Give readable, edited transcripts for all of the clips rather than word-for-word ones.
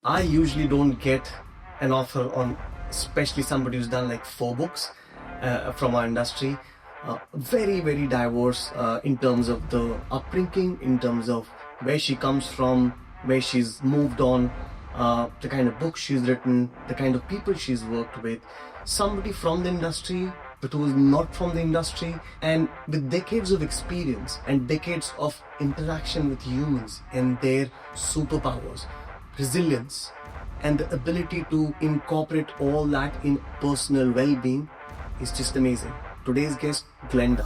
I usually don't get an author on, especially somebody who's done like 4 books from our industry. Very, very diverse in terms of the upbringing, in terms of where she comes from, where she's moved on, the kind of books she's written, the kind of people she's worked with. Somebody from the industry, but who is not from the industry, and with decades of experience and decades of interaction with humans and their superpowers, resilience, and the ability to incorporate all that in personal well-being is just amazing. Today's guest, Glenda.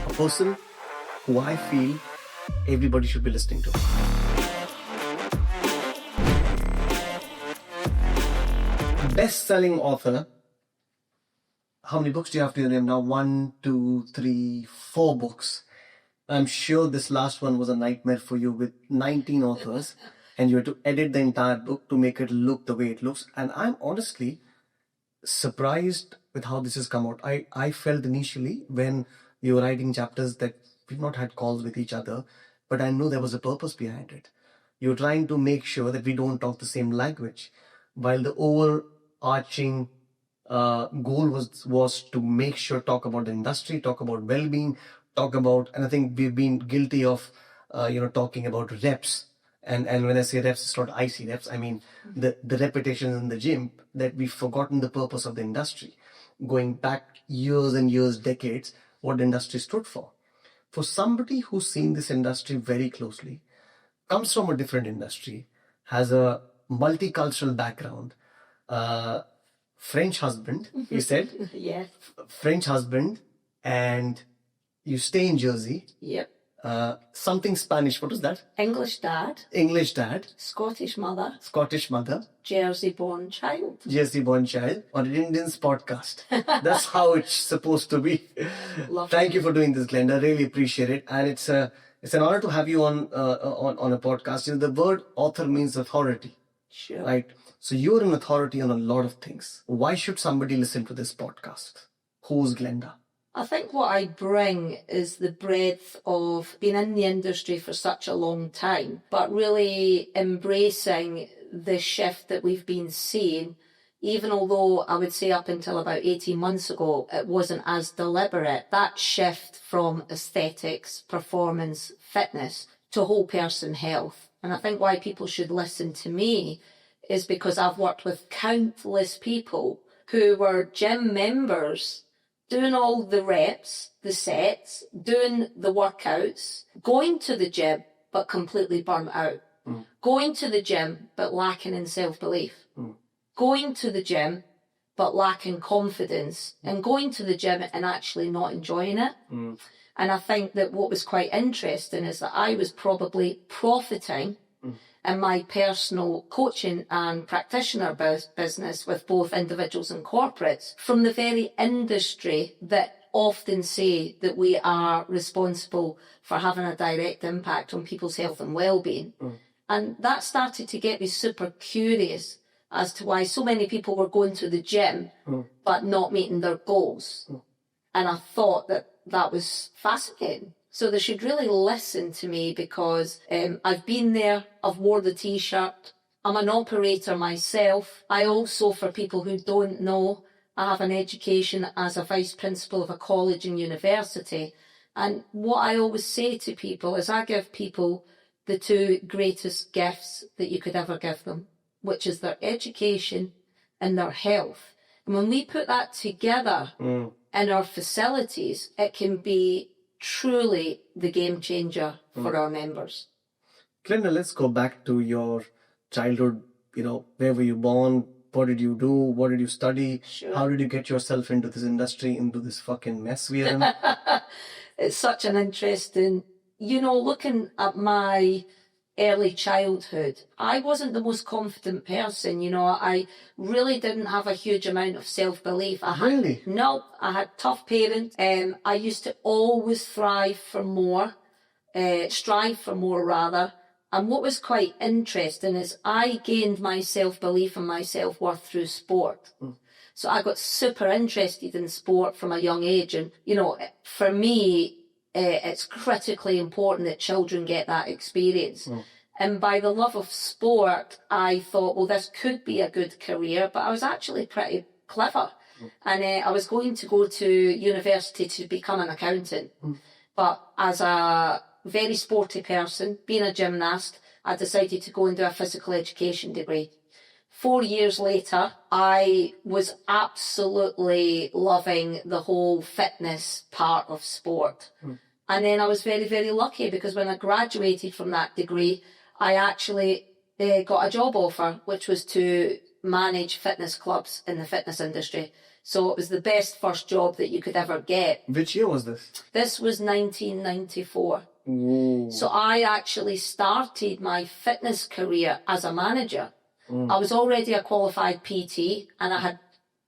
A person who I feel everybody should be listening to. Best-selling author. How many books do you have to your name now? 1, 2, 3, 4 books. I'm sure this last one was a nightmare for you with 19 authors, and you had to edit the entire book to make it look the way it looks. And I'm honestly surprised with how this has come out. I felt initially when you were writing chapters that we've not had calls with each other, but I know there was a purpose behind it. You're trying to make sure that we don't talk the same language, while the overarching goal was to make sure talk about the industry, talk about well-being, talk about, and I think we've been guilty of talking about reps. And when I say reps, it's not IC reps. I mean the repetitions in the gym, that we've forgotten the purpose of the industry. Going back years and years, decades, what the industry stood for. For somebody who's seen this industry very closely, comes from a different industry, has a multicultural background, French husband, you said? Yes. French husband, and you stay in Jersey. Yep. Something Spanish, what was that? English dad. English dad. Scottish mother. Scottish mother. Jersey-born child. Jersey-born child on an Indian's podcast. That's how it's supposed to be. Thank you for doing this, Glenda. Really appreciate it. And it's an honor to have you on a podcast. You know, the word author means authority. Sure. Right? So you're an authority on a lot of things. Why should somebody listen to this podcast? Who's Glenda? I think what I bring is the breadth of being in the industry for such a long time, but really embracing the shift that we've been seeing, even although I would say up until about 18 months ago, it wasn't as deliberate. That shift from aesthetics, performance, fitness to whole person health. And I think why people should listen to me is because I've worked with countless people who were gym members, doing all the reps, the sets, doing the workouts, going to the gym, but completely burnt out. Going to the gym, but lacking in self-belief. Going to the gym, but lacking confidence. And going to the gym and actually not enjoying it. And I think that what was quite interesting is that I was probably profiting in my personal coaching and practitioner business with both individuals and corporates from the very industry that often say that we are responsible for having a direct impact on people's health and well-being. And that started to get me super curious as to why so many people were going to the gym but not meeting their goals. And I thought that was fascinating. So they should really listen to me because I've been there, I've wore the t-shirt, I'm an operator myself. I also, for people who don't know, I have an education as a vice principal of a college and university. And what I always say to people is I give people the 2 greatest gifts that you could ever give them, which is their education and their health. And when we put that together in our facilities, it can be truly the game changer for our members. Glenda, let's go back to your childhood. Where were you born? What did you do? What did you study? Sure. How did you get yourself into this industry, into this fucking mess we are in? It's such an interesting, looking at my early childhood, I wasn't the most confident person. I really didn't have a huge amount of self-belief. Really? No, I had tough parents. I used to always strive for more rather. And what was quite interesting is I gained my self-belief and my self-worth through sport. So I got super interested in sport from a young age. And, for me, it's critically important that children get that experience. And by the love of sport, I thought, well, this could be a good career, but I was actually pretty clever. And I was going to go to university to become an accountant. But as a very sporty person, being a gymnast, I decided to go and do a physical education degree. 4 years later, I was absolutely loving the whole fitness part of sport. And then I was very, very lucky because when I graduated from that degree, I actually got a job offer, which was to manage fitness clubs in the fitness industry. So it was the best first job that you could ever get. Which year was this? This was 1994. Ooh. So I actually started my fitness career as a manager. I was already a qualified PT and I had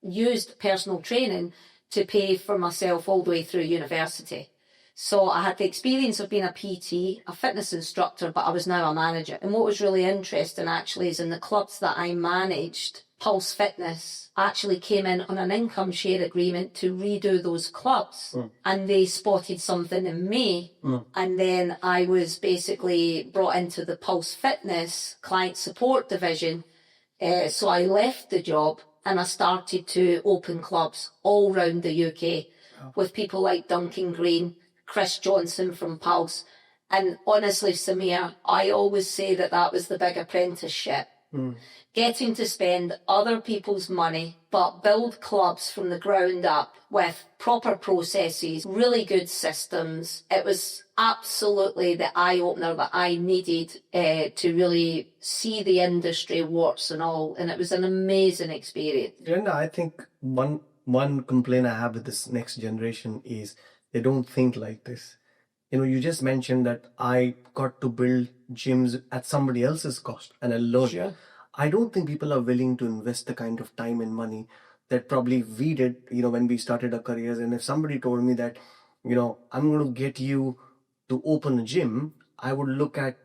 used personal training to pay for myself all the way through university. So I had the experience of being a PT, a fitness instructor, but I was now a manager. And what was really interesting actually is in the clubs that I managed, Pulse Fitness actually came in on an income share agreement to redo those clubs. And they spotted something in me. And then I was basically brought into the Pulse Fitness client support division. So I left the job and I started to open clubs all around the UK with people like Duncan Green, Chris Johnson from Pulse. And honestly, Samir, I always say that that was the big apprenticeship. Getting to spend other people's money, but build clubs from the ground up with proper processes, really good systems. It was absolutely the eye-opener that I needed to really see the industry, warts and all. And it was an amazing experience. Glenda, I think one complaint I have with this next generation is they don't think like this. You know, you just mentioned that I got to build gyms at somebody else's cost and I learned. Sure. I don't think people are willing to invest the kind of time and money that probably we did, you know, when we started our careers. And if somebody told me that, you know, I'm going to get you to open a gym, I would look at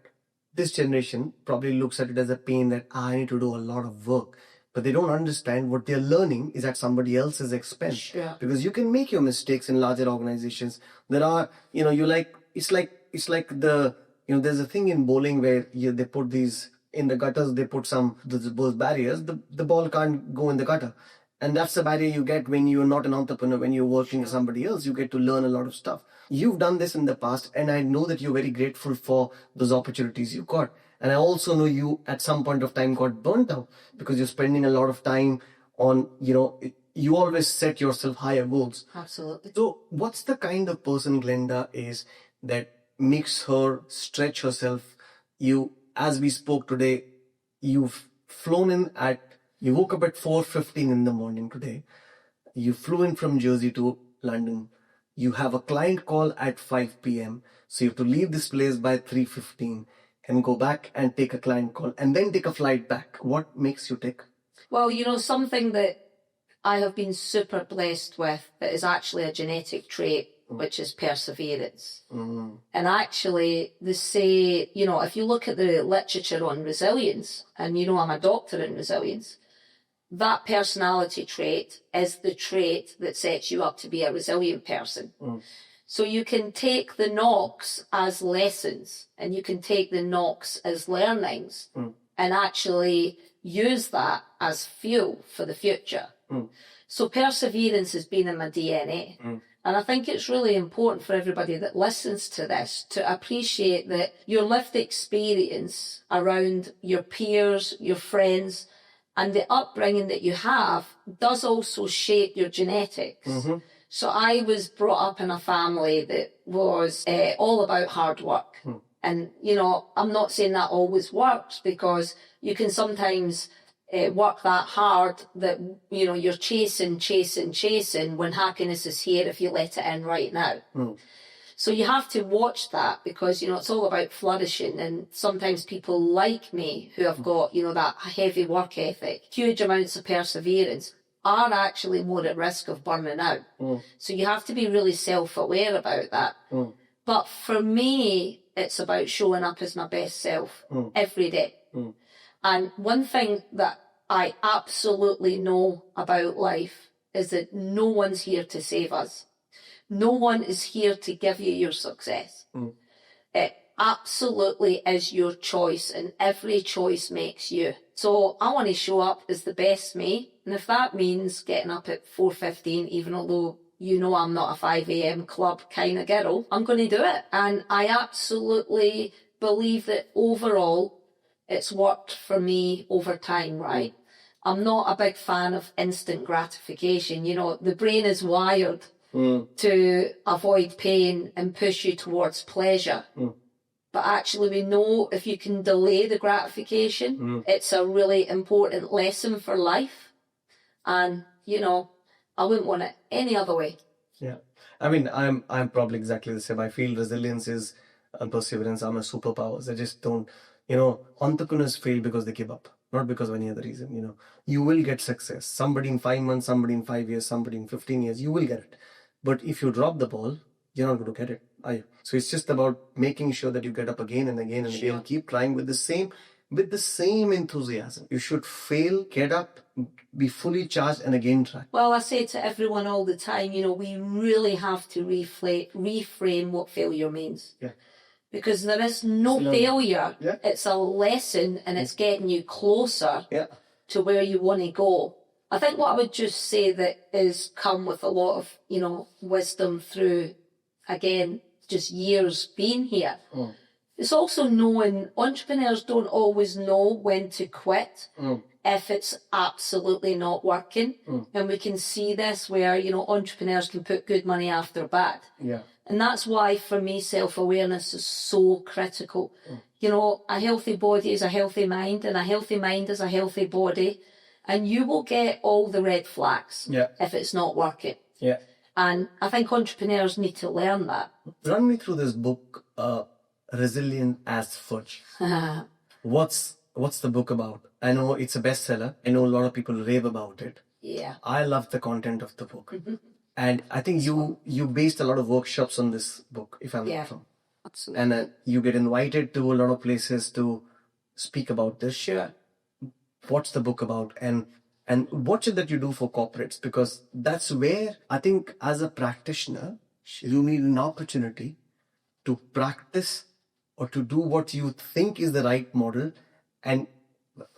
this generation, probably looks at it as a pain that I need to do a lot of work. But they don't understand what they're learning is at somebody else's expense. Sure. Because you can make your mistakes in larger organizations. There are, you know, it's like the, you know, there's a thing in bowling where they put these, in the gutters, they put those barriers, the ball can't go in the gutter. And that's the barrier you get when you're not an entrepreneur, when you're working with somebody else, you get to learn a lot of stuff. You've done this in the past, and I know that you're very grateful for those opportunities you got. And I also know you at some point of time got burnt out because you're spending a lot of time on, you know, you always set yourself higher goals. Absolutely. So what's the kind of person Glenda is that makes her stretch herself? As we spoke today, you've flown in you woke up at 4:15 in the morning today. You flew in from Jersey to London. You have a client call at 5 p.m. So you have to leave this place by 3:15 and go back and take a client call and then take a flight back. What makes you tick? Well, you know, something that I have been super blessed with that is actually a genetic trait, which is perseverance. And actually, they say, you know, if you look at the literature on resilience, and you know I'm a doctor in resilience, that personality trait is the trait that sets you up to be a resilient person. So you can take the knocks as lessons and you can take the knocks as learnings and actually use that as fuel for the future. So perseverance has been in my DNA. And I think it's really important for everybody that listens to this to appreciate that your lived experience around your peers, your friends, and the upbringing that you have does also shape your genetics. So I was brought up in a family that was all about hard work. And, you know, I'm not saying that always works because you can sometimes work that hard that, you know, you're chasing when happiness is here if you let it in right now. So you have to watch that because, you know, it's all about flourishing. And sometimes people like me who have got, you know, that heavy work ethic, huge amounts of perseverance, are actually more at risk of burning out. So you have to be really self-aware about that. But for me, it's about showing up as my best self every day. And one thing that I absolutely know about life is that no one's here to save us. No one is here to give you your success. absolutely is your choice, and every choice makes you. So I want to show up as the best me, and if that means getting up at 4:15, even although you know I'm not a 5 a.m. club kind of girl, I'm going to do it. And I absolutely believe that overall it's worked for me over time, right? I'm not a big fan of instant gratification. You know, the brain is wired to avoid pain and push you towards pleasure. But actually we know if you can delay the gratification, it's a really important lesson for life. And, you know, I wouldn't want it any other way. Yeah. I mean, I'm probably exactly the same. I feel resilience is and perseverance are my superpowers. I just don't, entrepreneurs fail because they give up, not because of any other reason, You will get success. Somebody in 5 months, somebody in 5 years, somebody in 15 years, you will get it. But if you drop the ball, you're not going to get it, are you? So it's just about making sure that you get up again and again and again, keep trying with the same enthusiasm. You should fail, get up, be fully charged, and again try. Well, I say to everyone all the time, we really have to reframe what failure means. Yeah. Because there is no failure. Yeah. It's a lesson, and it's getting you closer to where you want to go. I think what I would just say that is come with a lot of, wisdom through, again, just years being here. It's also knowing entrepreneurs don't always know when to quit if it's absolutely not working. And we can see this where, entrepreneurs can put good money after bad. Yeah. And that's why, for me, self-awareness is so critical. A healthy body is a healthy mind, and a healthy mind is a healthy body. And you will get all the red flags if it's not working. Yeah. And I think entrepreneurs need to learn that. Run me through this book, Resilient as Fudge. What's the book about? I know it's a bestseller. I know a lot of people rave about it. Yeah. I love the content of the book. And I think you based a lot of workshops on this book, if I'm not wrong. Absolutely. And you get invited to a lot of places to speak about this. Sure. What's the book about? And what is that you do for corporates? Because that's where I think as a practitioner, you need an opportunity to practice or to do what you think is the right model. And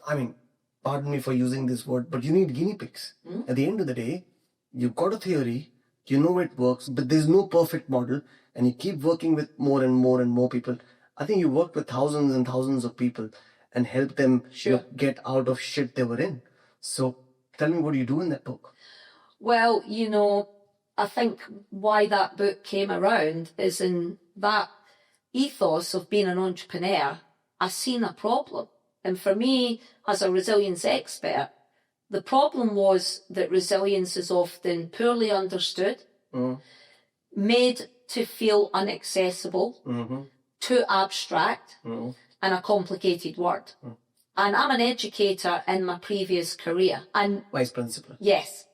I mean, pardon me for using this word, but you need guinea pigs. At the end of the day, you've got a theory, you know it works, but there's no perfect model, and you keep working with more and more and more people. I think you work with thousands and thousands of people and help them get out of shit they were in. So tell me, what do you do in that book? Well, I think why that book came around is in that ethos of being an entrepreneur, I seen a problem. And for me, as a resilience expert, the problem was that resilience is often poorly understood, made to feel inaccessible, too abstract, and a complicated word. And I'm an educator in my previous career. And Vice principal. Yes.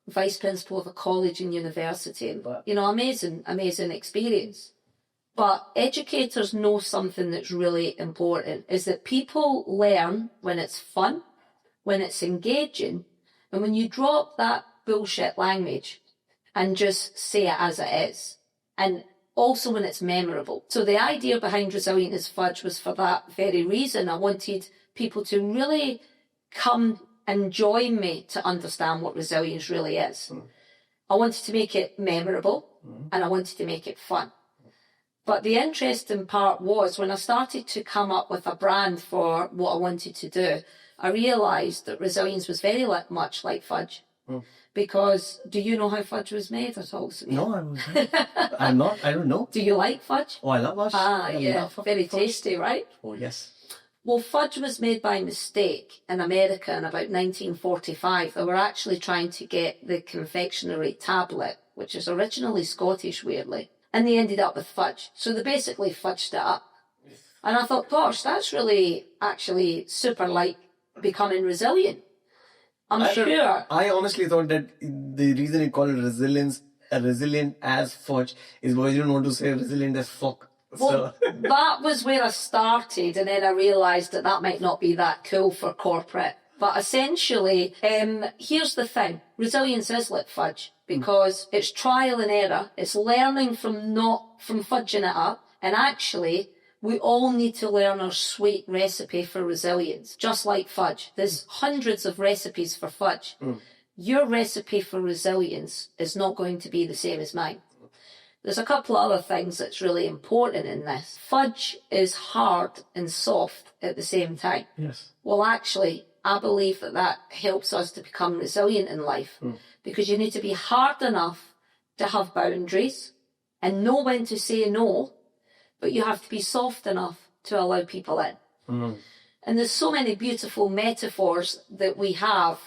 Vice principal of a college and university. And, amazing experience. But educators know something that's really important, is that people learn when it's fun, when it's engaging, and when you drop that bullshit language and just say it as it is. And also when it's memorable. So the idea behind Resilient as Fudge was for that very reason. I wanted people to really come and join me to understand what resilience really is. I wanted to make it memorable, and I wanted to make it fun. But the interesting part was when I started to come up with a brand for what I wanted to do, I realised that resilience was very much like Fudge. Because, do you know how Fudge was made at all, Samir? No, I'm not. I don't know. Do you like Fudge? Oh, I love Fudge. Very tasty, right? Oh, yes. Well, Fudge was made by mistake in America in about 1945. They were actually trying to get the confectionery tablet, which is originally Scottish, weirdly, and they ended up with Fudge. So they basically fudged it up. And I thought, gosh, that's really actually super like becoming resilient. I'm sure. I honestly thought that the reason you call it resilient as Fudge is because you don't want to say resilient as fuck. Well, that was where I started, and then I realised that might not be that cool for corporate. But essentially, here's the thing. Resilience is like Fudge, because it's trial and error. It's learning from fudging it up. And actually, We all need to learn our sweet recipe for resilience, just like Fudge. There's hundreds of recipes for Fudge. Your recipe for resilience is not going to be the same as mine. There's a couple of other things that's really important in this. Fudge is hard and soft at the same time. Yes. Well, actually, I believe that helps us to become resilient in life because you need to be hard enough to have boundaries and know when to say no, but you have to be soft enough to allow people in. And there's so many beautiful metaphors that we have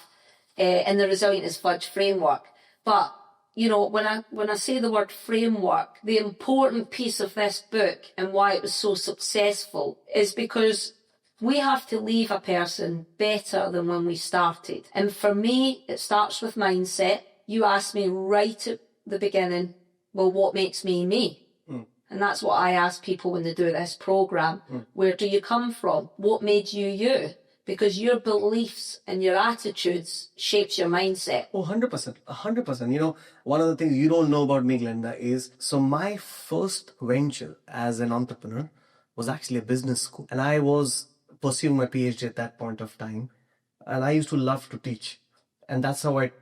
in the Resilient as Fudge framework. But, you know, when I say the word framework, the important piece of this book and why it was so successful is because we have to leave a person better than when we started. And for me, it starts with mindset. You asked me right at the beginning, well, what makes me me? And that's what I ask people when they do this program. Where do you come from? What made you you? Because your beliefs and your attitudes shapes your mindset. Oh, 100%. 100%. You know, one of the things you don't know about me, Glenda, is so my first venture as an entrepreneur was actually a business school. And I was pursuing my PhD at that point of time. And I used to love to teach. And that's how I,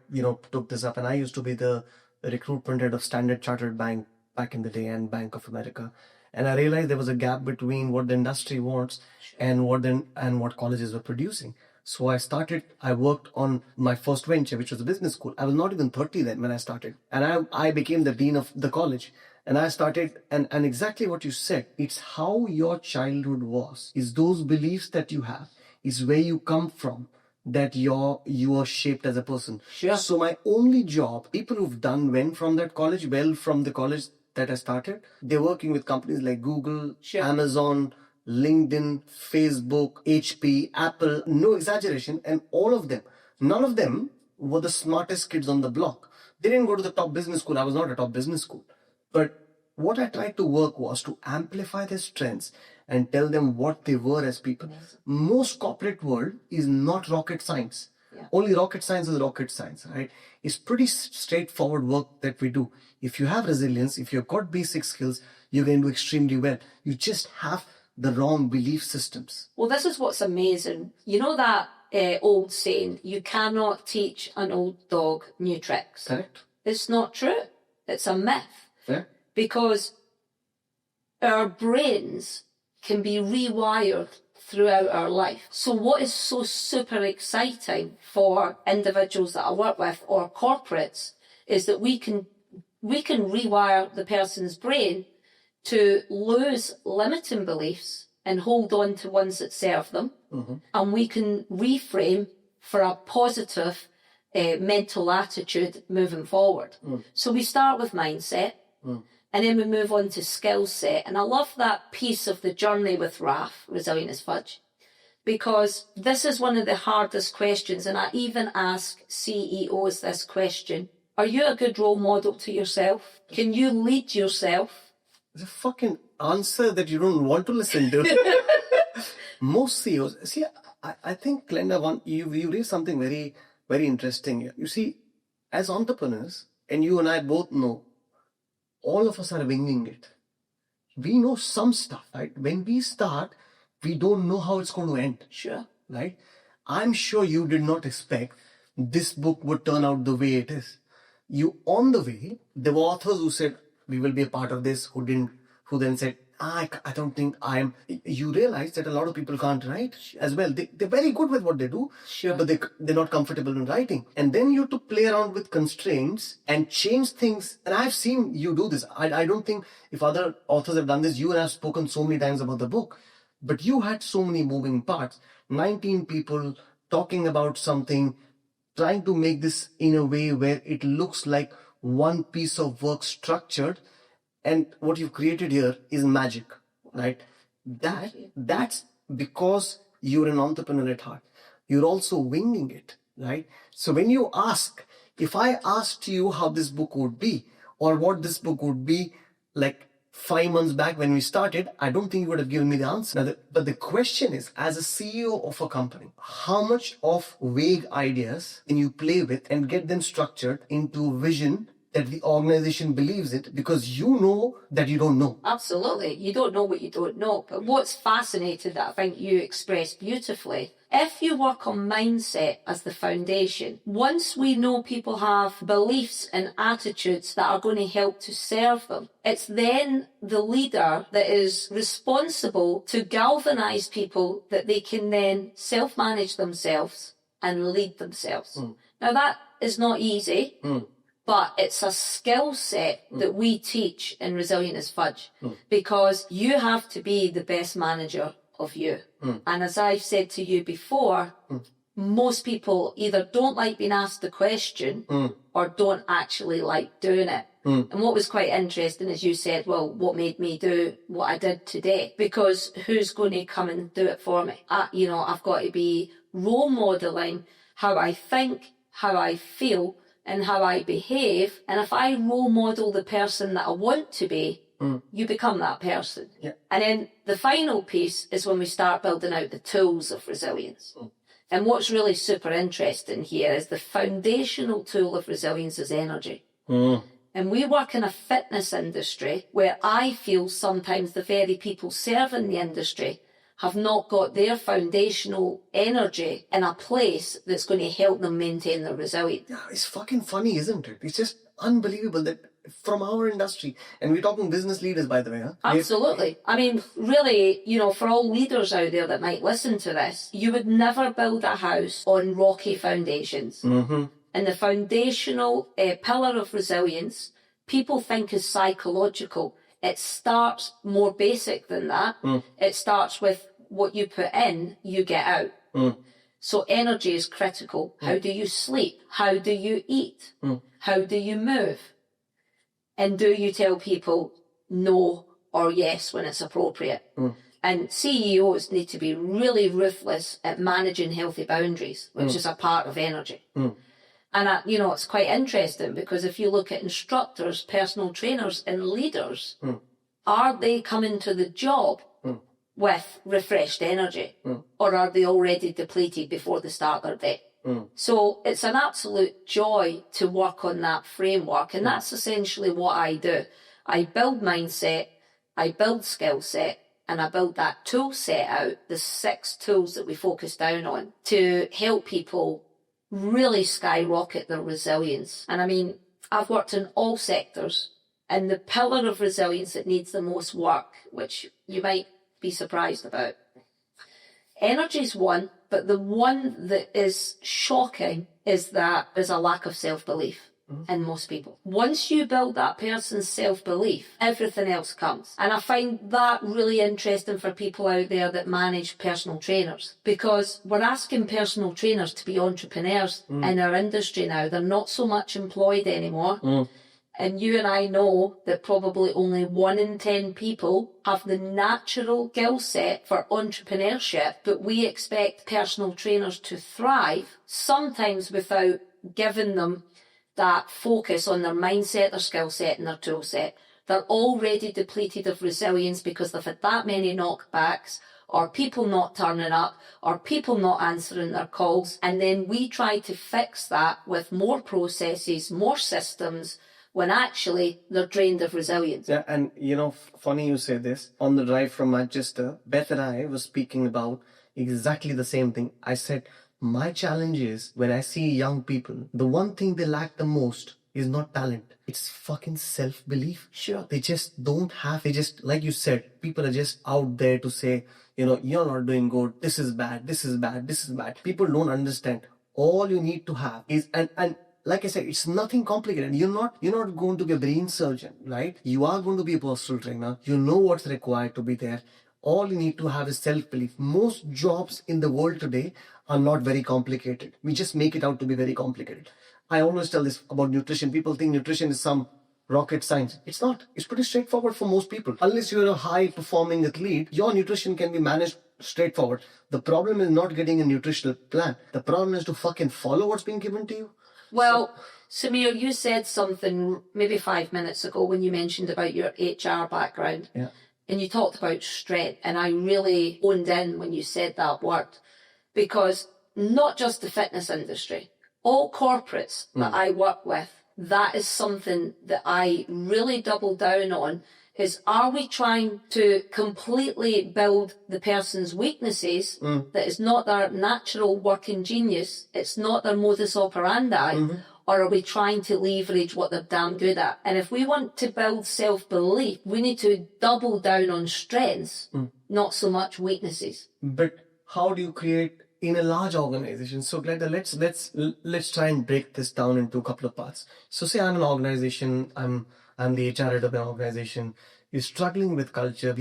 took this up. And I used to be the recruitment head of Standard Chartered Bank back in the day and Bank of America. And I realized there was a gap between what the industry wants and what colleges were producing. So I worked on my first venture, which was a business school. I was not even 30 then when I started. And I became the dean of the college. And I started, and exactly what you said, it's how your childhood was, is those beliefs that you have, is where you come from, that you are shaped as a person. Sure. So my only job, people who've went from that college, from the college that I started, they're working with companies like Google, Sure. Amazon, LinkedIn, Facebook, HP, Apple, no exaggeration. And all of them, none of them were the smartest kids on the block. They didn't go to the top business school. I was not a top business school. But what I tried to work was to amplify their strengths and tell them what they were as people. Most corporate world is not rocket science. Yeah. Only rocket science is rocket science, right? It's pretty straightforward work that we do. If you have resilience, if you've got basic skills, you're going to do extremely well. You just have the wrong belief systems. Well, this is what's amazing. You know that old saying, you cannot teach an old dog new tricks. Correct. It's not true. It's a myth. Fair. Because our brains can be rewired throughout our life. So what is so super exciting for individuals that I work with or corporates is that we can rewire the person's brain to lose limiting beliefs and hold on to ones that serve them. And we can reframe for a positive mental attitude moving forward. So we start with mindset. And then we move on to skill set. And I love that piece of the journey with RAF, Resilient as Fudge, because this is one of the hardest questions. And I even ask CEOs this question. Are you a good role model to yourself? Can you lead yourself? It's a fucking answer that you don't want to listen to. Most CEOs, see, I think, Glenda, you raised something very, very interesting here. You see, as entrepreneurs, and you and I both know, all of us are winging it. We know some stuff, right? When we start, we don't know how it's going to end. Sure. Right? I'm sure you did not expect this book would turn out the way it is. On the way, there were authors who said, we will be a part of this, who then said, I don't think I am. You realize that a lot of people can't write as well. They're very good with what they do, sure, but they're not comfortable in writing. And then you have to play around with constraints and change things. And I've seen you do this. I don't think if other authors have done this, you and I have spoken so many times about the book, but you had so many moving parts. 19 people talking about something, trying to make this in a way where it looks like one piece of work structured. And what you've created here is magic, right? That's because you're an entrepreneur at heart. You're also winging it, right? So when you ask, if I asked you how this book would be or what this book would be like 5 months back when we started, I don't think you would have given me the answer. But the question is, as a CEO of a company, how much of vague ideas can you play with and get them structured into vision that the organization believes it because you know that you don't know. Absolutely. You don't know what you don't know. But what's fascinating that I think you expressed beautifully, if you work on mindset as the foundation, once we know people have beliefs and attitudes that are going to help to serve them, it's then the leader that is responsible to galvanize people that they can then self-manage themselves and lead themselves. Now that is not easy. But it's a skill set that we teach in Resilient as Fudge because you have to be the best manager of you. And as I've said to you before, most people either don't like being asked the question or don't actually like doing it. And what was quite interesting is you said, well, what made me do what I did today? Because who's going to come and do it for me? I've got to be role modelling how I think, how I feel, and how I behave. And if I role model the person that I want to be, you become that person. Yeah. And then the final piece is when we start building out the tools of resilience. And what's really super interesting here is the foundational tool of resilience is energy. And we work in a fitness industry where I feel sometimes the very people serving the industry have not got their foundational energy in a place that's going to help them maintain their resilience. Yeah, it's fucking funny, isn't it? It's just unbelievable that from our industry, and we're talking business leaders, by the way, huh? Absolutely. I mean, really, for all leaders out there that might listen to this, you would never build a house on rocky foundations. And the foundational pillar of resilience, people think is psychological. It starts more basic than that. It starts with what you put in, you get out. So energy is critical. How do you sleep? How do you eat? How do you move? And do you tell people no or yes when it's appropriate? And CEOs need to be really ruthless at managing healthy boundaries, which is a part of energy. And, it's quite interesting because if you look at instructors, personal trainers and leaders, are they coming to the job with refreshed energy or are they already depleted before they start their day? So it's an absolute joy to work on that framework. And that's essentially what I do. I build mindset, I build skill set, and I build that tool set out, the 6 tools that we focus down on to help people really skyrocket their resilience. And I mean, I've worked in all sectors, and the pillar of resilience that needs the most work, which you might be surprised about. Energy is one, but the one that is shocking is that there's a lack of self-belief in most people. Once you build that person's self-belief, everything else comes. And I find that really interesting for people out there that manage personal trainers, because we're asking personal trainers to be entrepreneurs in our industry now. They're not so much employed anymore. And you and I know that probably only 1 in 10 people have the natural skill set for entrepreneurship, but we expect personal trainers to thrive, sometimes without giving them that focus on their mindset, their skill set and their tool set. They're already depleted of resilience because they've had that many knockbacks, or people not turning up, or people not answering their calls. And then we try to fix that with more processes, more systems, when actually they're drained of resilience. Yeah, and funny you say this. On the drive from Manchester, Beth and I was speaking about exactly the same thing. I said, my challenge is when I see young people, the one thing they lack the most is not talent. It's fucking self-belief. Sure. They just don't have, like you said, people are just out there to say, you're not doing good. This is bad. This is bad. This is bad. People don't understand. All you need to have is, and like I said, it's nothing complicated. You're not going to be a brain surgeon, right? You are going to be a personal trainer. You know what's required to be there. All you need to have is self-belief. Most jobs in the world today are not very complicated. We just make it out to be very complicated. I always tell this about nutrition. People think nutrition is some rocket science. It's not. It's pretty straightforward for most people. Unless you're a high-performing athlete, your nutrition can be managed straightforward. The problem is not getting a nutritional plan. The problem is to fucking follow what's being given to you. Well, Samir, you said something maybe 5 minutes ago when you mentioned about your HR background. Yeah. And you talked about strength, and I really honed in when you said that word, because not just the fitness industry, all corporates that I work with, that is something that I really double down on, is are we trying to completely build the person's weaknesses that is not their natural working genius, it's not their modus operandi, or are we trying to leverage what they're damn good at? And if we want to build self-belief, we need to double down on strengths, not so much weaknesses. But how do you create in a large organization? So Glenda, let's try and break this down into a couple of parts. So say I'm an organization, I'm the HR head of an organization. We're struggling with culture.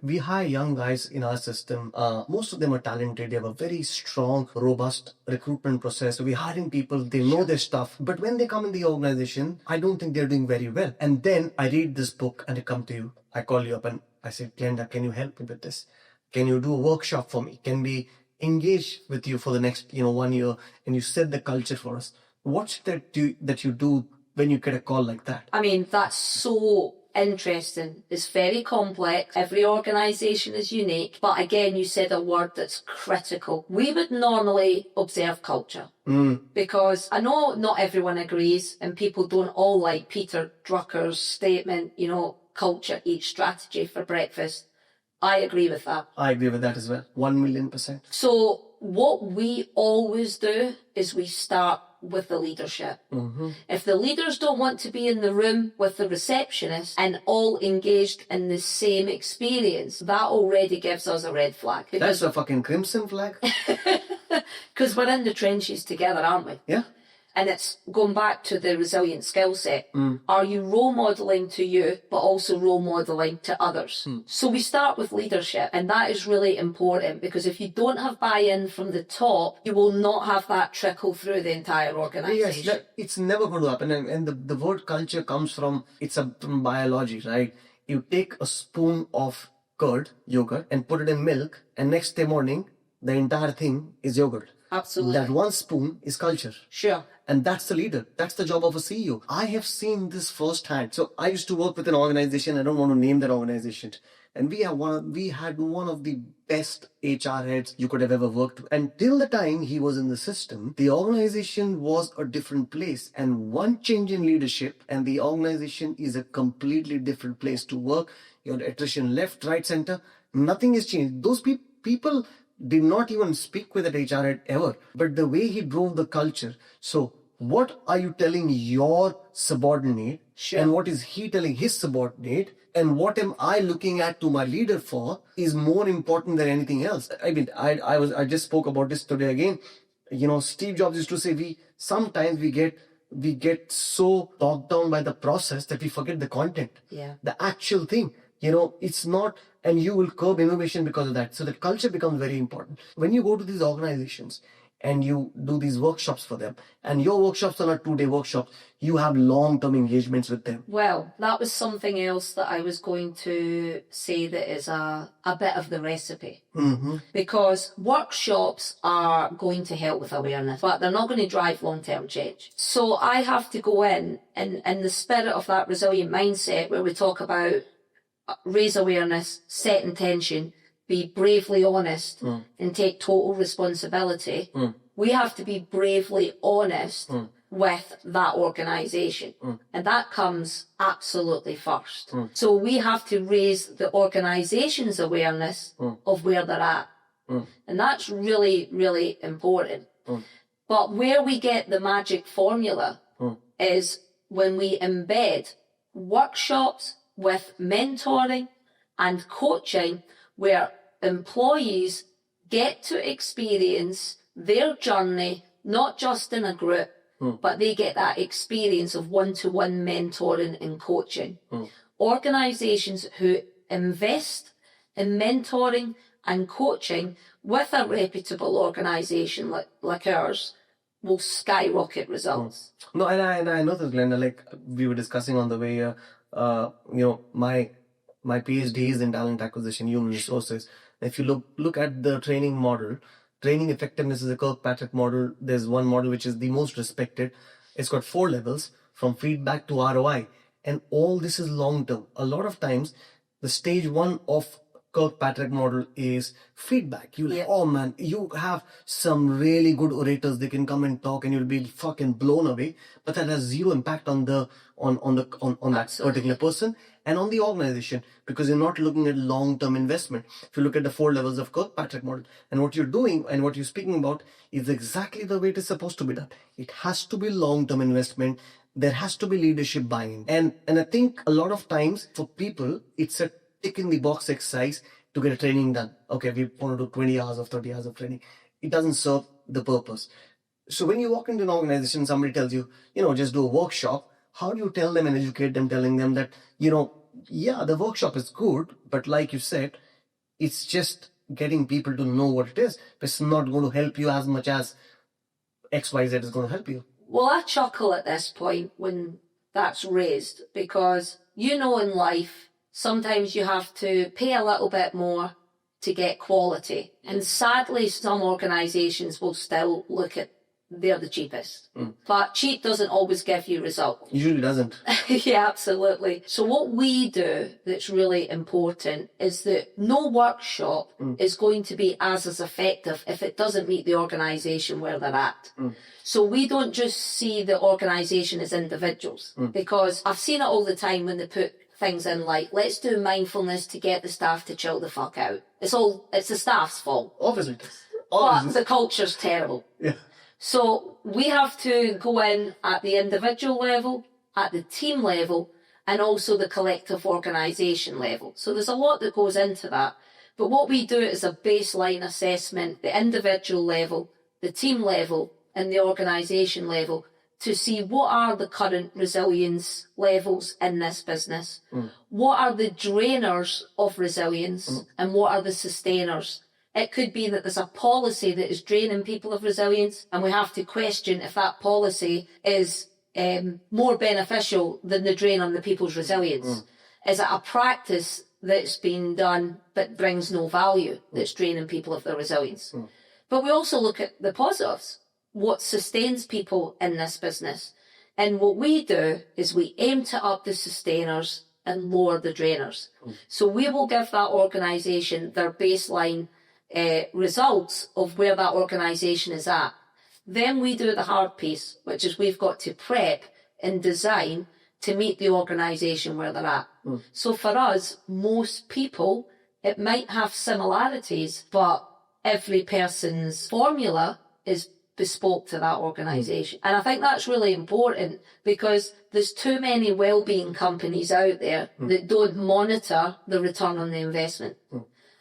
We hire young guys in our system. Most of them are talented. They have a very strong, robust recruitment process. So we're hiring people. They know their stuff. But when they come in the organization, I don't think they're doing very well. And then I read this book and I come to you. I call you up and I say, Glenda, can you help me with this? Can you do a workshop for me? Can we engage with you for the next 1 year? And you set the culture for us. What's that you do when you get a call like that? I mean, that's so interesting. It's very complex. Every organisation is unique. But again, you said a word that's critical. We would normally observe culture. Because I know not everyone agrees and people don't all like Peter Drucker's statement, culture eats strategy for breakfast. I agree with that. I agree with that as well. 1,000,000%. So what we always do is we start with the leadership. If the leaders don't want to be in the room with the receptionist and all engaged in the same experience, that already gives us a red flag. That's a fucking crimson flag. Because we're in the trenches together, aren't we? Yeah. And it's going back to the resilient skill set. Are you role modelling to you, but also role modelling to others? So we start with leadership, and that is really important, because if you don't have buy-in from the top, you will not have that trickle through the entire organisation. Yes, it's never going to happen. And the word culture comes from biology, right? You take a spoon of yogurt, and put it in milk, and next day morning, the entire thing is yogurt. Absolutely. That one spoon is culture. Sure. And that's the leader. That's the job of a CEO. I have seen this firsthand. So I used to work with an organization. I don't want to name that organization. And we had one of the best HR heads you could have ever worked with. And till the time he was in the system, the organization was a different place. And one change in leadership and the organization is a completely different place to work. Your attrition left, right, center. Nothing has changed. Those people did not even speak with that HR head ever. But the way he drove the culture. So what are you telling your subordinate? Sure. And what is he telling his subordinate? And what am I looking at to my leader for is more important than anything else. I mean, I just spoke about this today again. Steve Jobs used to say sometimes we get so bogged down by the process that we forget the content. Yeah. The actual thing. It's not, and you will curb innovation because of that. So the culture becomes very important. When you go to these organizations and you do these workshops for them, and your workshops are not 2-day workshops, you have long-term engagements with them. Well, that was something else that I was going to say that is a bit of the recipe. Because workshops are going to help with awareness, but they're not going to drive long-term change. So I have to go in the spirit of that resilient mindset where we talk about raise awareness, set intention, be bravely honest, and take total responsibility. We have to be bravely honest with that organisation. And that comes absolutely first. So we have to raise the organisation's awareness of where they're at. And that's really, really important. But where we get the magic formula is when we embed workshops with mentoring and coaching, where employees get to experience their journey, not just in a group, but they get that experience of one-to-one mentoring and coaching. Organisations who invest in mentoring and coaching with a reputable organisation like ours will skyrocket results. No, and I know this, Glenda, like we were discussing on the way, my PhD is in talent acquisition, human resources. If you look at the training model, training effectiveness is a Kirkpatrick model. There's one model which is the most respected. It's got 4 levels from feedback to ROI. And all this is long term. A lot of times, the stage 1 of Kirkpatrick model is feedback. You'll, Yeah. oh man, you have some really good orators. They can come and talk, and you'll be fucking blown away. But that has zero impact on that Absolutely. particular person and on the organization, because you're not looking at long-term investment. If you look at the 4 levels of Kirkpatrick model, and what you're doing and what you're speaking about is exactly the way it is supposed to be done. It has to be long-term investment. There has to be leadership buy-in. And I think a lot of times for people, it's a tick in the box exercise to get a training done. Okay, we want to do 20 hours of 30 hours of training. It doesn't serve the purpose. So when you walk into an organization, somebody tells you, just do a workshop. How do you tell them and educate them, telling them that, yeah, the workshop is good, but like you said, it's just getting people to know what it is. It's not going to help you as much as XYZ is going to help you. Well, I chuckle at this point when that's raised, because in life, sometimes you have to pay a little bit more to get quality. And sadly, some organisations will still look at they're the cheapest. But cheap doesn't always give you result. Usually doesn't. Yeah, absolutely. So what we do that's really important is that no workshop is going to be as effective if it doesn't meet the organisation where they're at. So we don't just see the organisation as individuals, because I've seen it all the time when they put things in like, let's do mindfulness to get the staff to chill the fuck out. It's the staff's fault. Obviously it is. But the culture's terrible. Yeah. So we have to go in at the individual level, at the team level, and also the collective organisation level. So there's a lot that goes into that. But what we do is a baseline assessment, the individual level, the team level, and the organisation level, to see what are the current resilience levels in this business, what are the drainers of resilience, and what are the sustainers. It could be that there's a policy that is draining people of resilience, and we have to question if that policy is more beneficial than the drain on the people's resilience. Is it a practice that's been done but brings no value, that's draining people of their resilience? But we also look at the positives, what sustains people in this business. And what we do is we aim to up the sustainers and lower the drainers. So we will give that organisation their baseline results of where that organisation is at. Then we do the hard piece, which is we've got to prep and design to meet the organisation where they're at. So for us, most people, it might have similarities, but every person's formula is bespoke to that organisation. And I think that's really important, because there's too many wellbeing companies out there that don't monitor the return on the investment.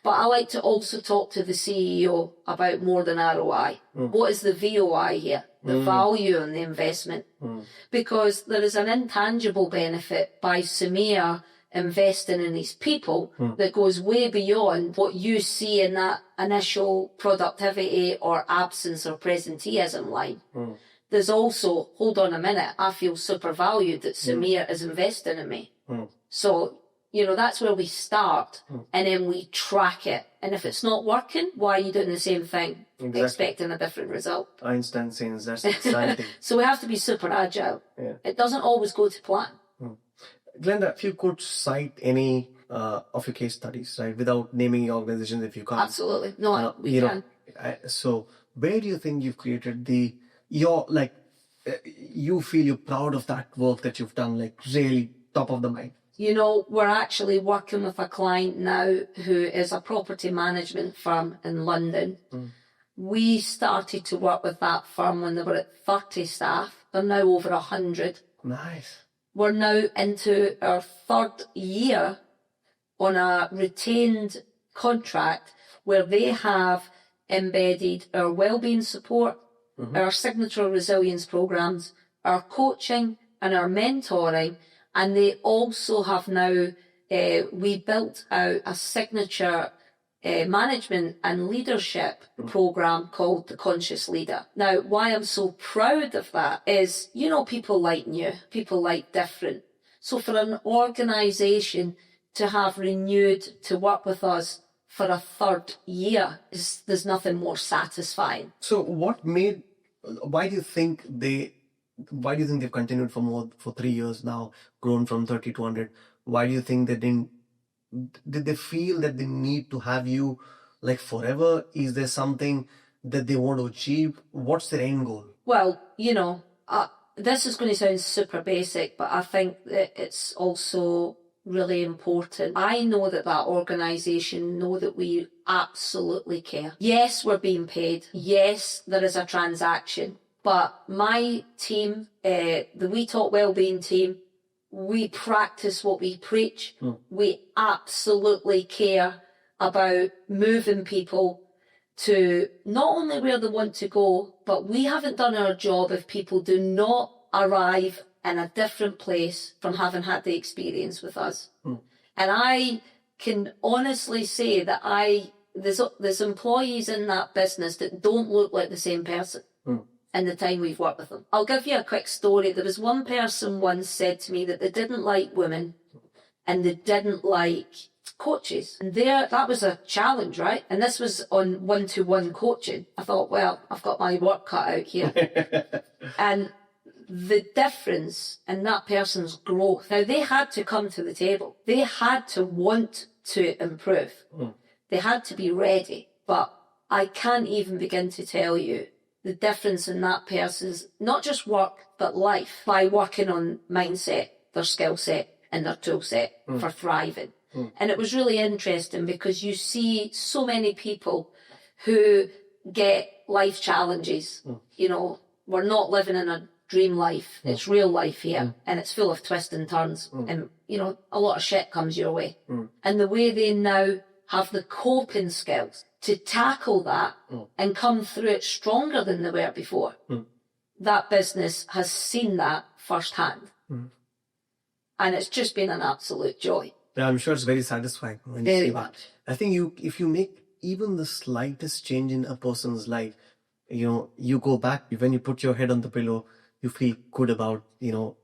But I like to also talk to the CEO about more than ROI. What is the VOI here? The value on the investment. Because there is an intangible benefit by Samir investing in these people that goes way beyond what you see in that initial productivity or absence or presenteeism line. There's also, hold on a minute, I feel super valued that Samir is investing in me. So, that's where we start, and then we track it. And if it's not working, why are you doing the same thing, expecting a different result? Einstein saying that's exciting. So we have to be super agile. It doesn't always go to plan. Glenda, if you could cite any of your case studies, right, without naming organizations, if you can't. Absolutely. No, we can. So where do you think you've created you feel you're proud of that work that you've done, like really top of the mind? We're actually working with a client now who is a property management firm in London. We started to work with that firm when they were at 30 staff. They're now over 100. Nice. We're now into our 3rd year on a retained contract where they have embedded our wellbeing support, our signature resilience programs, our coaching and our mentoring. And they also have now, we built out a signature management and leadership program called The Conscious Leader. Now, why I'm so proud of that is, people like new, people like different. So for an organisation to have renewed to work with us for a 3rd year, there's nothing more satisfying. So why do you think they've continued for 3 years now, grown from 30 to 100? Why do you think they didn't did they feel that they need to have you like forever? Is there something that they want to achieve? What's their end goal? Well, this is going to sound super basic, but I think that it's also really important. I know that organisation know that we absolutely care. Yes, we're being paid. Yes, there is a transaction. But my team, the We Talk Wellbeing team, we practice what we preach. We absolutely care about moving people to not only where they want to go, but we haven't done our job if people do not arrive in a different place from having had the experience with us. And I can honestly say that there's employees in that business that don't look like the same person in the time we've worked with them. I'll give you a quick story. There was one person once said to me that they didn't like women and they didn't like coaches. And that was a challenge, right? And this was on one-to-one coaching. I thought, well, I've got my work cut out here. And the difference in that person's growth. Now, they had to come to the table. They had to want to improve. They had to be ready. But I can't even begin to tell you the difference in that person's, not just work, but life, by working on mindset, their skill set and their tool set for thriving. And it was really interesting because you see so many people who get life challenges. We're not living in a dream life. It's real life here, and it's full of twists and turns, and a lot of shit comes your way. And the way they now have the coping skills to tackle that and come through it stronger than they were before. That business has seen that firsthand, and it's just been an absolute joy. Yeah, I'm sure it's very satisfying when you Very see much. that. I think if you make even the slightest change in a person's life, you go back, when you put your head on the pillow, you feel good about,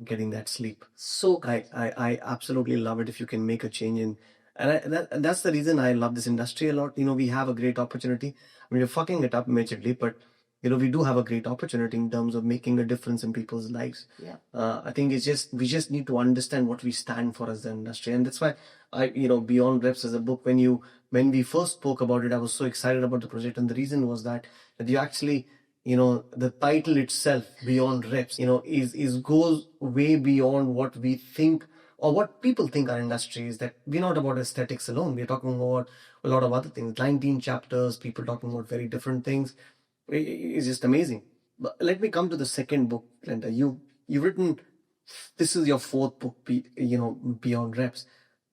getting that sleep. So good. I absolutely love it if you can make a change and that's the reason I love this industry a lot. We have a great opportunity. I mean, we're fucking it up majorly, but we do have a great opportunity in terms of making a difference in people's lives. Yeah. I think we just need to understand what we stand for as the industry. And that's why Beyond Reps as a book, when we first spoke about it, I was so excited about the project. And the reason was that you actually, the title itself, Beyond Reps, is goes way beyond what we think or what people think our industry is. That we're not about aesthetics alone. We're talking about a lot of other things, 19 chapters, people talking about very different things. It's just amazing. But let me come to the second book, Glenda. You've written, this is your fourth book, Beyond Reps.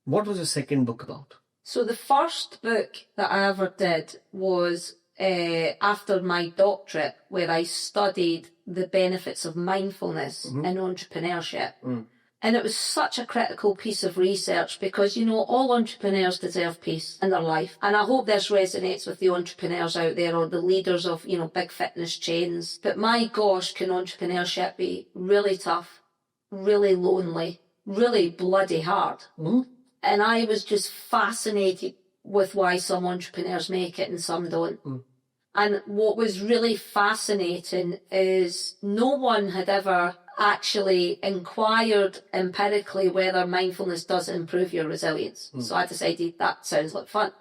What was your second book about? So the first book that I ever did was after my doctorate, where I studied the benefits of mindfulness in entrepreneurship. And it was such a critical piece of research because, all entrepreneurs deserve peace in their life. And I hope this resonates with the entrepreneurs out there or the leaders of, big fitness chains. But my gosh, can entrepreneurship be really tough, really lonely, really bloody hard. And I was just fascinated with why some entrepreneurs make it and some don't. And what was really fascinating is no one had ever actually inquired empirically whether mindfulness does improve your resilience. So I decided that sounds like fun.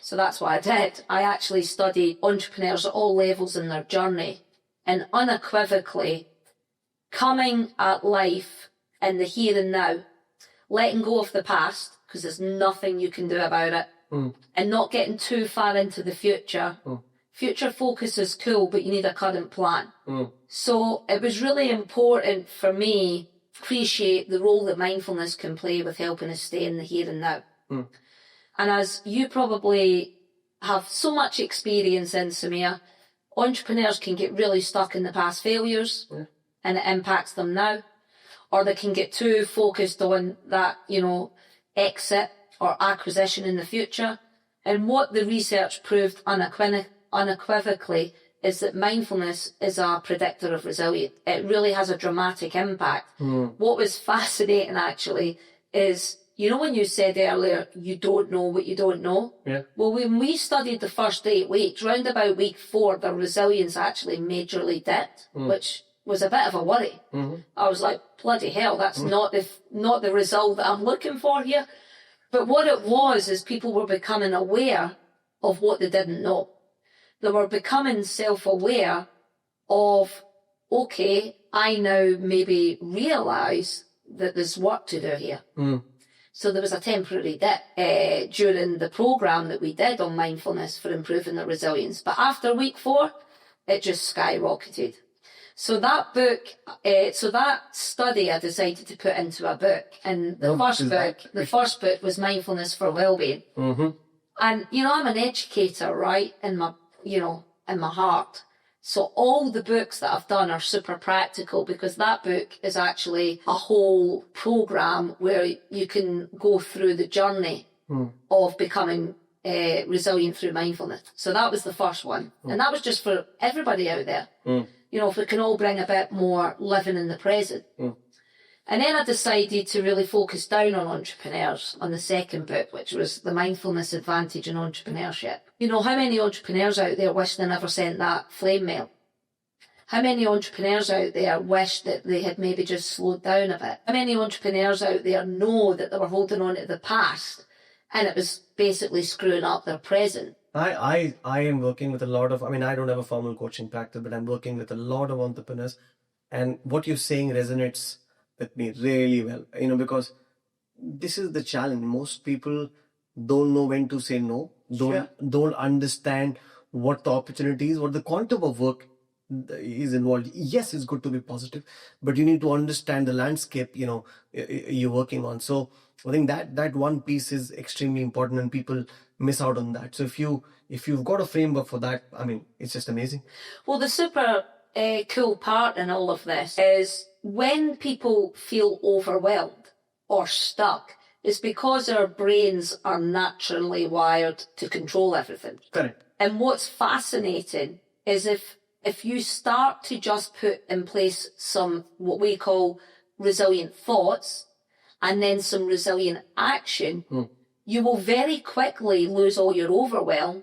So that's what I did. I actually studied entrepreneurs at all levels in their journey and unequivocally coming at life in the here and now, letting go of the past because there's nothing you can do about it, and not getting too far into the future. Future focus is cool, but you need a current plan. So it was really important for me to appreciate the role that mindfulness can play with helping us stay in the here and now. And as you probably have so much experience in, Samir, entrepreneurs can get really stuck in the past failures and it impacts them now. Or they can get too focused on that, exit or acquisition in the future. And what the research proved unequivocally is that mindfulness is a predictor of resilience. It really has a dramatic impact. What was fascinating actually is, when you said earlier, you don't know what you don't know? Yeah. Well, when we studied the first 8 weeks, round about week 4, the resilience actually majorly dipped, which was a bit of a worry. I was like, bloody hell, that's not the result that I'm looking for here. But what it was is people were becoming aware of what they didn't know. They were becoming self-aware of, okay, I now maybe realise that there's work to do here. So there was a temporary dip during the programme that we did on mindfulness for improving their resilience. But after week 4, it just skyrocketed. So that book, so that study I decided to put into a book. And the first book was Mindfulness for Wellbeing. And, you know, I'm an educator, right, in my heart. So all the books that I've done are super practical, because that book is actually a whole programme where you can go through the journey of becoming resilient through mindfulness. So that was the first one. And that was just for everybody out there. You know, if we can all bring a bit more living in the present. And then I decided to really focus down on entrepreneurs on the second book, which was The Mindfulness Advantage in Entrepreneurship. You know, how many entrepreneurs out there wish they never sent that flame mail? How many entrepreneurs out there wish that they had maybe just slowed down a bit? How many entrepreneurs out there know that they were holding on to the past and it was basically screwing up their present? I am working with a lot of, I don't have a formal coaching practice, but I'm working with a lot of entrepreneurs, and what you're saying resonates with me really well, you know, because this is the challenge. Most people don't know when to say no, don't understand what the opportunities, what the quantum of work is involved. Yes, it's good to be positive, but you need to understand the landscape, you know, you're working on. So I think that one piece is extremely important, and people miss out on that. So if you've got a framework for that, it's just amazing. Well, the super cool part in all of this is when people feel overwhelmed or stuck, it's because our brains are naturally wired to control everything. Correct. And what's fascinating is if you start to just put in place some what we call resilient thoughts and then some resilient action, you will very quickly lose all your overwhelm,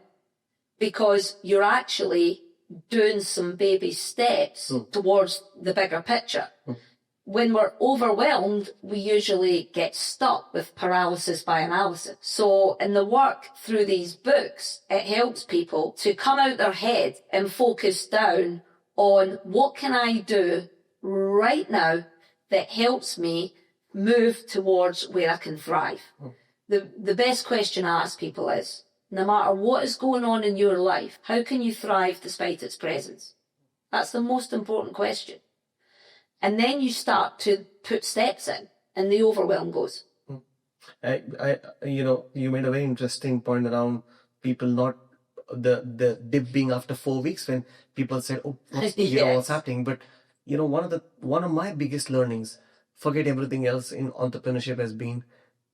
because you're actually doing some baby steps towards the bigger picture. When we're overwhelmed, we usually get stuck with paralysis by analysis. So in the work through these books, it helps people to come out their head and focus down on what can I do right now that helps me move towards where I can thrive. The best question I ask people is, no matter what is going on in your life, how can you thrive despite its presence? That's the most important question. And then you start to put steps in, and the overwhelm goes. You made a very interesting point around people not the dip being after 4 weeks, when people said, "Oh, what's happening?" But you know, one of my biggest learnings, forget everything else in entrepreneurship, has been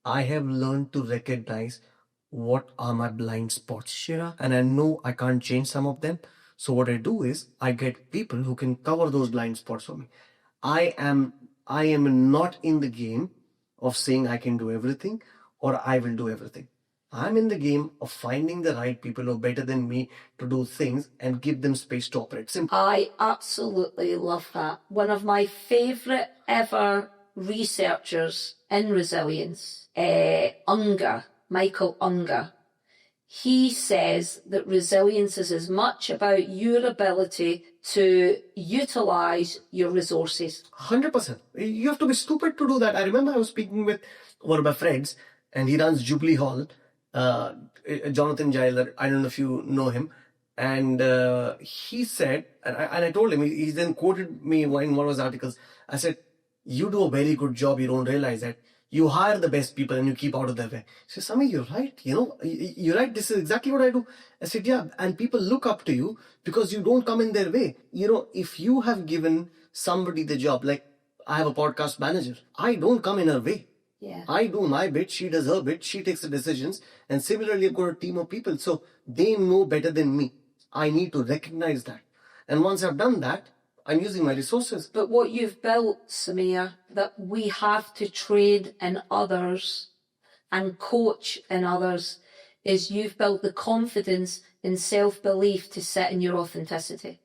I have learned to recognize what are my blind spots. Sure. And I know I can't change some of them. So what I do is I get people who can cover those blind spots for me. I am not in the game of saying I can do everything or I will do everything. I'm in the game of finding the right people who are better than me to do things and give them space to operate. Simple. I absolutely love that. One of my favourite ever researchers in resilience, Michael Unger, he says that resilience is as much about your ability to utilise your resources. 100%. You have to be stupid to do that. I remember I was speaking with one of my friends, and he runs Jubilee Hall, Jonathan Giler. I don't know if you know him. And he said, and I told him, he then quoted me in one of his articles. I said, "You do a very good job. You don't realize that. You hire the best people and you keep out of their way." He said, "Samir, you're right. You're right. This is exactly what I do." I said, "Yeah." And people look up to you because you don't come in their way. If you have given somebody the job, like I have a podcast manager, I don't come in her way. Yeah. I do my bit, she does her bit, she takes the decisions. And similarly, I've got a team of people. So they know better than me. I need to recognize that. And once I've done that, I'm using my resources. But what you've built, Samir, that we have to train in others and coach in others, is you've built the confidence and self-belief to sit in your authenticity.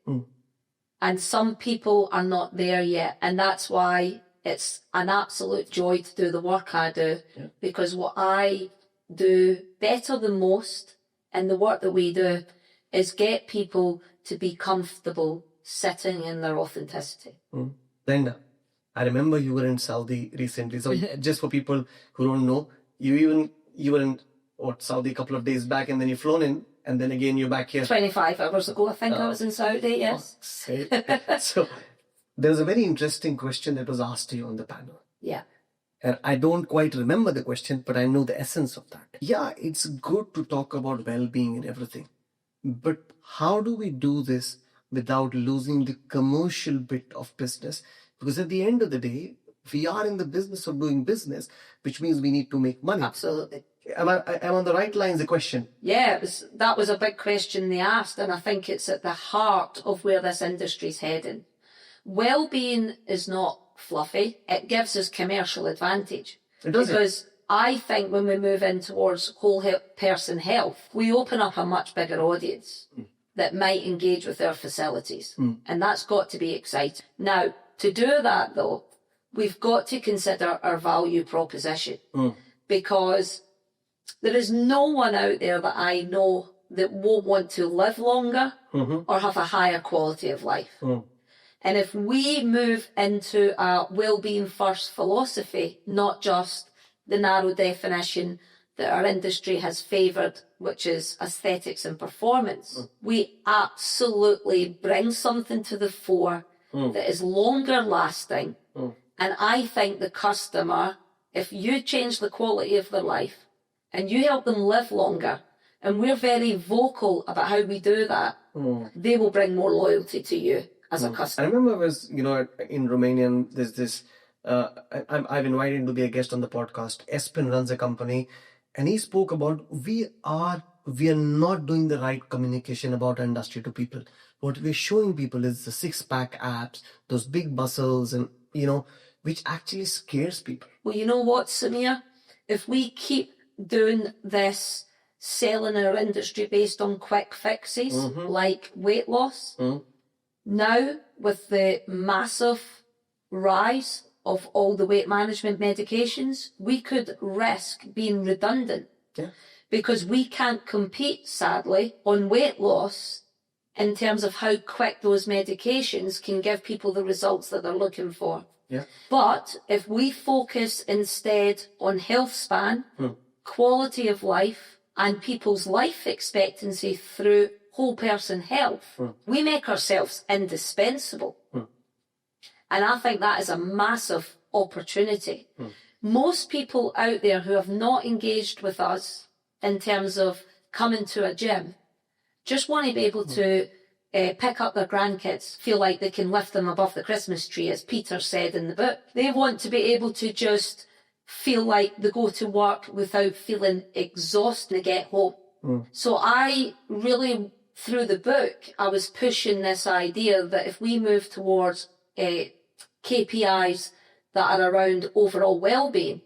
And some people are not there yet. And that's why it's an absolute joy to do the work I do. Yeah. Because what I do better than most in the work that we do is get people to be comfortable sitting in their authenticity. Glenda, I remember you were in Saudi recently. So just for people who don't know, you were in Saudi a couple of days back, and then you've flown in, and then again you're back here. 25 hours ago, I think I was in Saudi, yes. So there was a very interesting question that was asked to you on the panel. Yeah. And I don't quite remember the question, but I know the essence of that. Yeah, it's good to talk about well-being and everything. But how do we do this without losing the commercial bit of business? Because at the end of the day, we are in the business of doing business, which means we need to make money. Absolutely. Am I on the right lines, the question? Yeah, that was a big question they asked, and I think it's at the heart of where this industry's heading. Well-being is not fluffy. It gives us commercial advantage. Because I think when we move in towards whole person health, we open up a much bigger audience that might engage with our facilities. And that's got to be exciting. Now, to do that though, we've got to consider our value proposition. Because there is no one out there that I know that won't want to live longer or have a higher quality of life. And if we move into a well-being first philosophy, not just the narrow definition that our industry has favoured, which is aesthetics and performance, we absolutely bring something to the fore that is longer lasting. And I think the customer, if you change the quality of their life and you help them live longer, and we're very vocal about how we do that, they will bring more loyalty to you as a customer. I remember in Romania, there's this, I've invited him to be a guest on the podcast. Espen runs a company, and he spoke about we are not doing the right communication about our industry to people. What we're showing people is the six-pack abs, those big muscles, and which actually scares people. Well, you know what, Samir? If we keep doing this, selling our industry based on quick fixes, like weight loss, now with the massive rise of all the weight management medications, we could risk being redundant. Yeah. Because we can't compete, sadly, on weight loss in terms of how quick those medications can give people the results that they're looking for. Yeah. But if we focus instead on health span, quality of life, and people's life expectancy through whole person health, we make ourselves indispensable. And I think that is a massive opportunity. Most people out there who have not engaged with us in terms of coming to a gym just want to be able to pick up their grandkids, feel like they can lift them above the Christmas tree, as Peter said in the book. They want to be able to just feel like they go to work without feeling exhausted to get home. So I really, through the book, I was pushing this idea that if we move towards KPIs that are around overall well-being,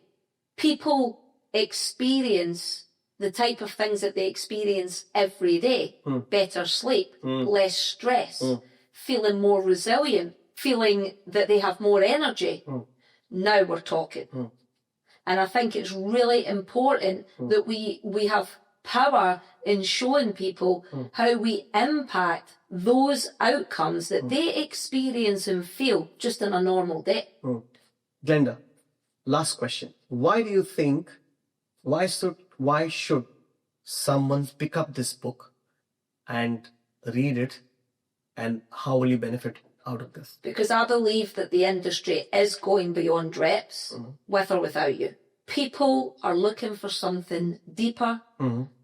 people experience the type of things that they experience every day. Better sleep, less stress, feeling more resilient, feeling that they have more energy. Now we're talking. And I think it's really important that we have power in showing people how we impact those outcomes that they experience and feel just in a normal day. Glenda, last question. Why do you think, why should someone pick up this book and read it, and how will you benefit out of this? Because I believe that the industry is going beyond reps, with or without you. People are looking for something deeper,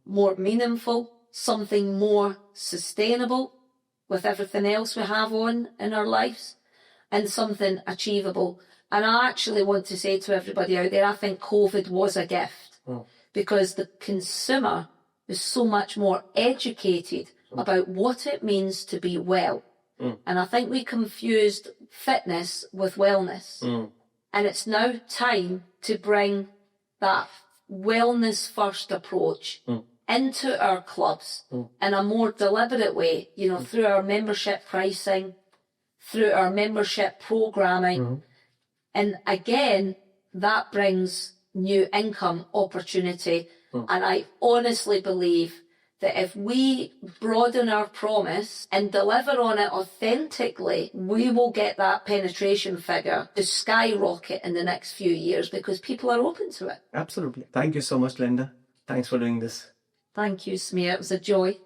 more meaningful, something more sustainable with everything else we have on in our lives, and something achievable. And I actually want to say to everybody out there, I think COVID was a gift, because the consumer is so much more educated about what it means to be well. And I think we confused fitness with wellness. And it's now time to bring that wellness first approach into our clubs in a more deliberate way, through our membership pricing, through our membership programming. And again, that brings new income opportunity And I honestly believe that if we broaden our promise and deliver on it authentically, we will get that penetration figure to skyrocket in the next few years because people are open to it. Absolutely. Thank you so much, Glenda. Thanks for doing this. Thank you, Samir. It was a joy.